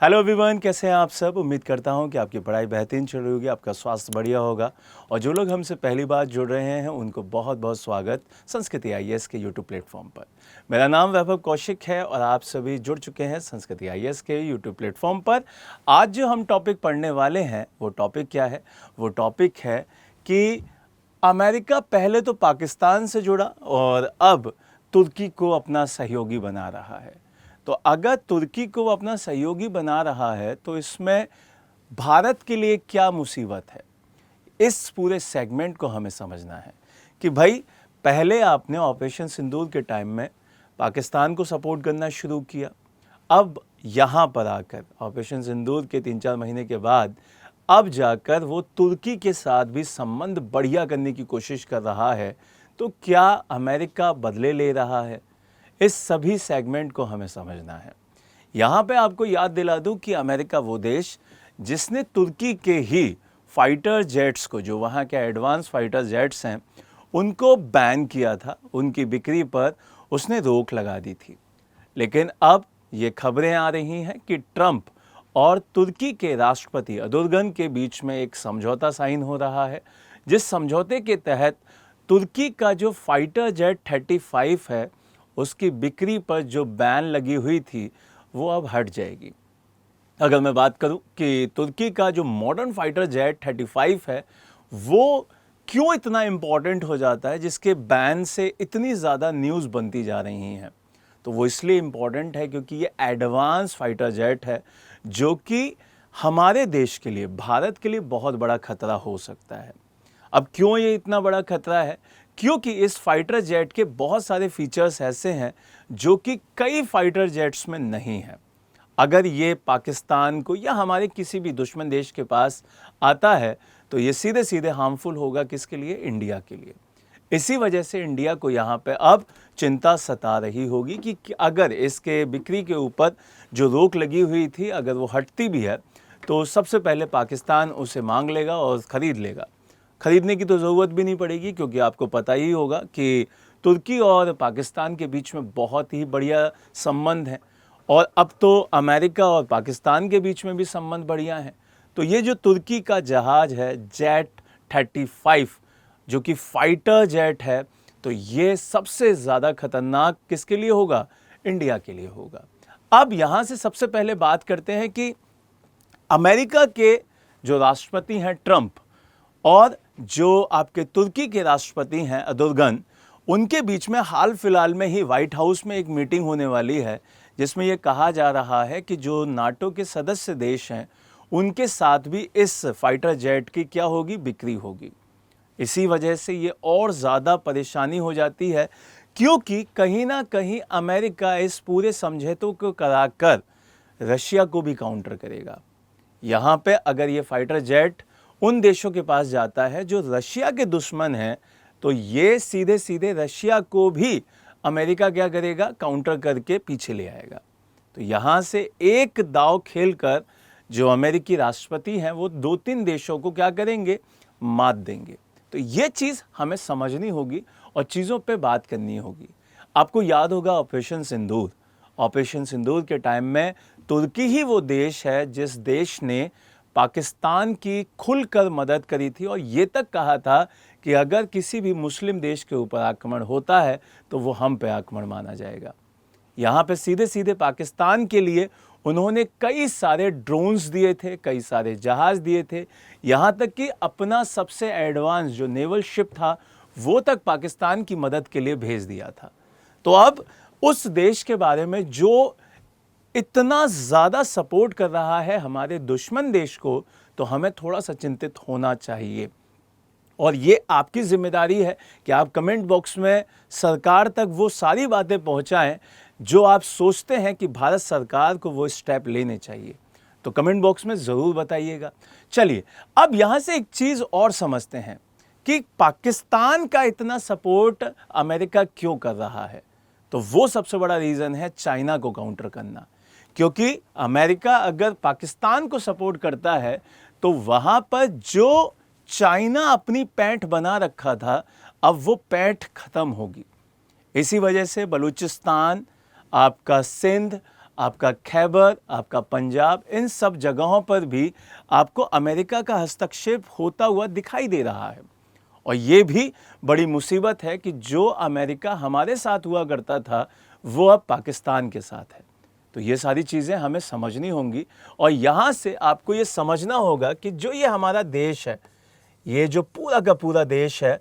Hello everyone, कैसे हैं आप सब। उम्मीद करता हूं कि आपकी पढ़ाई बेहतरीन चल रही होगी, आपका स्वास्थ्य बढ़िया होगा। और जो लोग हमसे पहली बार जुड़ रहे हैं उनको बहुत बहुत स्वागत संस्कृति आईएएस के यूट्यूब प्लेटफॉर्म पर। मेरा नाम वैभव कौशिक है और आप सभी जुड़ चुके हैं संस्कृति आईएएस के यूट्यूब प्लेटफॉर्म पर। आज जो हम टॉपिक पढ़ने वाले हैं वो टॉपिक क्या है? वो टॉपिक है कि अमेरिका पहले तो पाकिस्तान से जुड़ा और अब तुर्की को अपना सहयोगी बना रहा है। तो अगर तुर्की को अपना सहयोगी बना रहा है तो इसमें भारत के लिए क्या मुसीबत है? इस पूरे सेगमेंट को हमें समझना है कि भाई पहले आपने ऑपरेशन सिंदूर के टाइम में पाकिस्तान को सपोर्ट करना शुरू किया, अब यहाँ पर आकर ऑपरेशन सिंदूर के 3-4 महीने के बाद अब जाकर वो तुर्की के साथ भी संबंध बढ़िया करने की कोशिश कर रहा है। तो क्या अमेरिका बदले ले रहा है? इस सभी सेगमेंट को हमें समझना है। यहाँ पे आपको याद दिला दूं कि अमेरिका वो देश जिसने तुर्की के ही फाइटर जेट्स को, जो वहाँ के एडवांस फाइटर जेट्स हैं, उनको बैन किया था, उनकी बिक्री पर उसने रोक लगा दी थी। लेकिन अब ये खबरें आ रही हैं कि ट्रंप और तुर्की के राष्ट्रपति एर्दोगन के बीच में एक समझौता साइन हो रहा है, जिस समझौते के तहत तुर्की का जो फाइटर जेट 35 है उसकी बिक्री पर जो बैन लगी हुई थी वो अब हट जाएगी। अगर मैं बात करूं कि तुर्की का जो मॉडर्न फाइटर जेट 35 है वो क्यों इतना इम्पॉर्टेंट हो जाता है, जिसके बैन से इतनी ज़्यादा न्यूज़ बनती जा रही हैं, तो वो इसलिए इम्पॉर्टेंट है क्योंकि ये एडवांस फाइटर जेट है जो कि हमारे देश के लिए, भारत के लिए बहुत बड़ा खतरा हो सकता है। अब क्यों ये इतना बड़ा खतरा है? क्योंकि इस फाइटर जेट के बहुत सारे फीचर्स ऐसे हैं जो कि कई फाइटर जेट्स में नहीं हैं। अगर ये पाकिस्तान को या हमारे किसी भी दुश्मन देश के पास आता है तो ये सीधे सीधे हार्मफुल होगा किसके लिए? इंडिया के लिए। इसी वजह से इंडिया को यहाँ पे अब चिंता सता रही होगी कि अगर इसके बिक्री के ऊपर जो रोक लगी हुई थी अगर वो हटती भी है तो सबसे पहले पाकिस्तान उसे मांग लेगा और ख़रीद लेगा। खरीदने की तो ज़रूरत भी नहीं पड़ेगी क्योंकि आपको पता ही होगा कि तुर्की और पाकिस्तान के बीच में बहुत ही बढ़िया संबंध हैं और अब तो अमेरिका और पाकिस्तान के बीच में भी संबंध बढ़िया हैं। तो ये जो तुर्की का जहाज़ है जेट 35 जो कि फाइटर जेट है, तो ये सबसे ज़्यादा खतरनाक किसके लिए होगा? इंडिया के लिए होगा। अब यहाँ से सबसे पहले बात करते हैं कि अमेरिका के जो राष्ट्रपति हैं ट्रंप और जो आपके तुर्की के राष्ट्रपति हैं एर्दोगन, उनके बीच में हाल फिलहाल में ही व्हाइट हाउस में एक मीटिंग होने वाली है जिसमें यह कहा जा रहा है कि जो नाटो के सदस्य देश हैं उनके साथ भी इस फाइटर जेट की क्या होगी? बिक्री होगी। इसी वजह से ये और ज़्यादा परेशानी हो जाती है क्योंकि कहीं ना कहीं अमेरिका इस पूरे समझौते को कराकर रशिया को भी काउंटर करेगा। यहाँ पे अगर ये फाइटर जेट उन देशों के पास जाता है जो रशिया के दुश्मन हैं तो ये सीधे सीधे रशिया को भी अमेरिका क्या करेगा? काउंटर करके पीछे ले आएगा। तो यहाँ से एक दांव खेलकर जो अमेरिकी राष्ट्रपति हैं वो 2-3 देशों को क्या करेंगे? मात देंगे। तो ये चीज़ हमें समझनी होगी और चीज़ों पे बात करनी होगी। आपको याद होगा ऑपरेशन सिंदूर। ऑपरेशन सिंदूर के टाइम में तुर्की ही वो देश है जिस देश ने पाकिस्तान की खुलकर मदद करी थी और ये तक कहा था कि अगर किसी भी मुस्लिम देश के ऊपर आक्रमण होता है तो वो हम पे आक्रमण माना जाएगा। यहाँ पे सीधे सीधे पाकिस्तान के लिए उन्होंने कई सारे ड्रोन्स दिए थे, कई सारे जहाज दिए थे, यहाँ तक कि अपना सबसे एडवांस जो नेवल शिप था वो तक पाकिस्तान की मदद के लिए भेज दिया था। तो अब उस देश के बारे में जो इतना ज़्यादा सपोर्ट कर रहा है हमारे दुश्मन देश को, तो हमें थोड़ा सा चिंतित होना चाहिए। और ये आपकी जिम्मेदारी है कि आप कमेंट बॉक्स में सरकार तक वो सारी बातें पहुंचाएं जो आप सोचते हैं कि भारत सरकार को वो स्टेप लेने चाहिए। तो कमेंट बॉक्स में ज़रूर बताइएगा। चलिए अब यहाँ से एक चीज़ और समझते हैं कि पाकिस्तान का इतना सपोर्ट अमेरिका क्यों कर रहा है। तो वो सबसे बड़ा रीज़न है चाइना को काउंटर करना। क्योंकि अमेरिका अगर पाकिस्तान को सपोर्ट करता है तो वहाँ पर जो चाइना अपनी पैठ बना रखा था अब वो पैठ खत्म होगी। इसी वजह से बलूचिस्तान, आपका सिंध, आपका खैबर, आपका पंजाब, इन सब जगहों पर भी आपको अमेरिका का हस्तक्षेप होता हुआ दिखाई दे रहा है। और ये भी बड़ी मुसीबत है कि जो अमेरिका हमारे साथ हुआ करता था वो अब पाकिस्तान के साथ है। तो ये सारी चीज़ें हमें समझनी होंगी और यहाँ से आपको ये समझना होगा कि जो ये हमारा देश है, ये जो पूरा का पूरा देश है,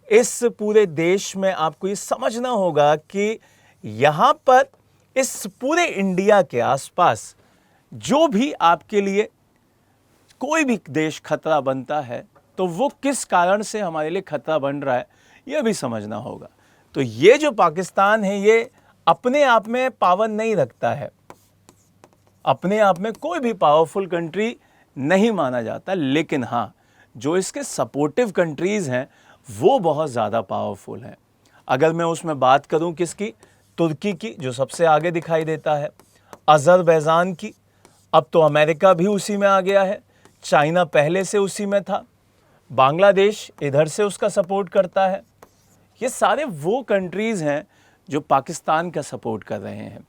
इस पूरे देश में आपको ये समझना होगा कि यहाँ पर इस पूरे इंडिया के आसपास जो भी आपके लिए कोई भी देश खतरा बनता है तो वो किस कारण से हमारे लिए खतरा बन रहा है ये भी समझना होगा। तो ये जो पाकिस्तान है ये अपने आप में पावर नहीं रखता है, अपने आप में कोई भी पावरफुल कंट्री नहीं माना जाता, लेकिन हाँ जो इसके सपोर्टिव कंट्रीज़ हैं वो बहुत ज़्यादा पावरफुल हैं। अगर मैं उसमें बात करूं किसकी, तुर्की की जो सबसे आगे दिखाई देता है, अज़रबैजान की, अब तो अमेरिका भी उसी में आ गया है, चाइना पहले से उसी में था, बांग्लादेश इधर से उसका सपोर्ट करता है। ये सारे वो कंट्रीज़ हैं जो पाकिस्तान का सपोर्ट कर रहे हैं।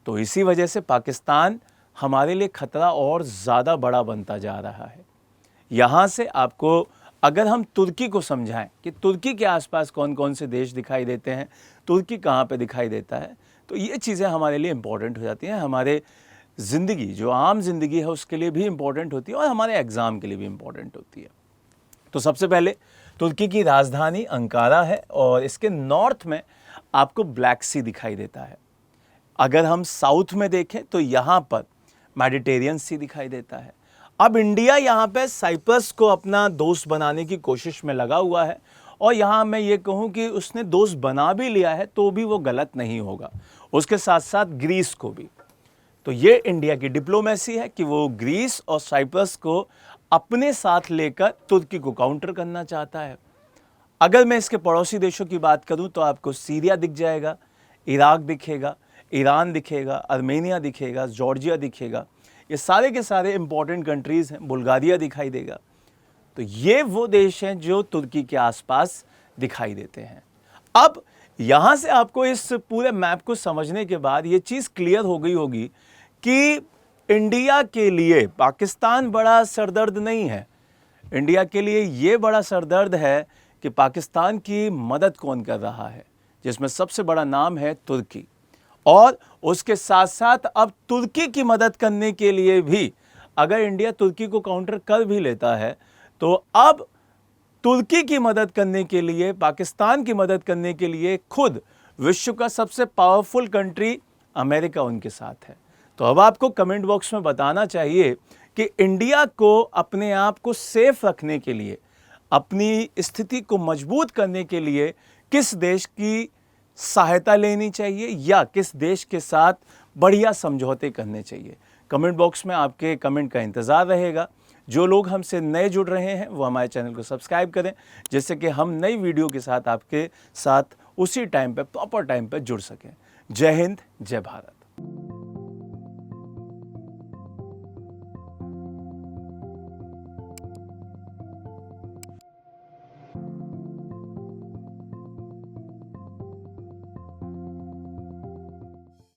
तो इसी वजह से पाकिस्तान हमारे लिए खतरा और ज़्यादा बड़ा बनता जा रहा है। यहाँ से आपको अगर हम तुर्की को समझाएं कि तुर्की के आसपास कौन कौन से देश दिखाई देते हैं, तुर्की कहाँ पे दिखाई देता है, तो ये चीज़ें हमारे लिए इम्पॉर्टेंट हो जाती हैं। हमारे ज़िंदगी जो आम ज़िंदगी है उसके लिए भी इम्पॉर्टेंट होती है और हमारे एग्ज़ाम के लिए भी इम्पॉर्टेंट होती है। तो सबसे पहले तुर्की की राजधानी अंकारा है और इसके नॉर्थ में आपको ब्लैक सी दिखाई देता है। अगर हम साउथ में देखें तो यहाँ पर मेडिटेरियन सी दिखाई देता है। अब इंडिया यहाँ पे साइप्रस को अपना दोस्त बनाने की कोशिश में लगा हुआ है और यहाँ मैं ये कहूँ कि उसने दोस्त बना भी लिया है तो भी वो गलत नहीं होगा, उसके साथ साथ ग्रीस को भी। तो ये इंडिया की डिप्लोमेसी है कि वो ग्रीस और साइप्रस को अपने साथ लेकर तुर्की को काउंटर करना चाहता है। अगर मैं इसके पड़ोसी देशों की बात करूं तो आपको सीरिया दिख जाएगा, इराक दिखेगा, ईरान दिखेगा, आर्मेनिया दिखेगा, जॉर्जिया दिखेगा, ये सारे के सारे इंपॉर्टेंट कंट्रीज़ हैं, बुल्गारिया दिखाई देगा। तो ये वो देश हैं जो तुर्की के आसपास दिखाई देते हैं। अब यहाँ से आपको इस पूरे मैप को समझने के बाद ये चीज़ क्लियर हो गई होगी कि इंडिया के लिए पाकिस्तान बड़ा सरदर्द नहीं है। इंडिया के लिए ये बड़ा सरदर्द है कि पाकिस्तान की मदद कौन कर रहा है, जिसमें सबसे बड़ा नाम है तुर्की। और उसके साथ साथ अब तुर्की की मदद करने के लिए भी अगर इंडिया तुर्की को काउंटर कर भी लेता है तो अब तुर्की की मदद करने के लिए, पाकिस्तान की मदद करने के लिए खुद विश्व का सबसे पावरफुल कंट्री अमेरिका उनके साथ है। तो अब आपको कमेंट बॉक्स में बताना चाहिए कि इंडिया को अपने आप को सेफ रखने के लिए, अपनी स्थिति को मजबूत करने के लिए किस देश की सहायता लेनी चाहिए या किस देश के साथ बढ़िया समझौते करने चाहिए। कमेंट बॉक्स में आपके कमेंट का इंतज़ार रहेगा। जो लोग हमसे नए जुड़ रहे हैं वो हमारे चैनल को सब्सक्राइब करें, जिससे कि हम नई वीडियो के साथ आपके साथ उसी टाइम पे, प्रॉपर टाइम पे जुड़ सकें। जय हिंद, जय भारत।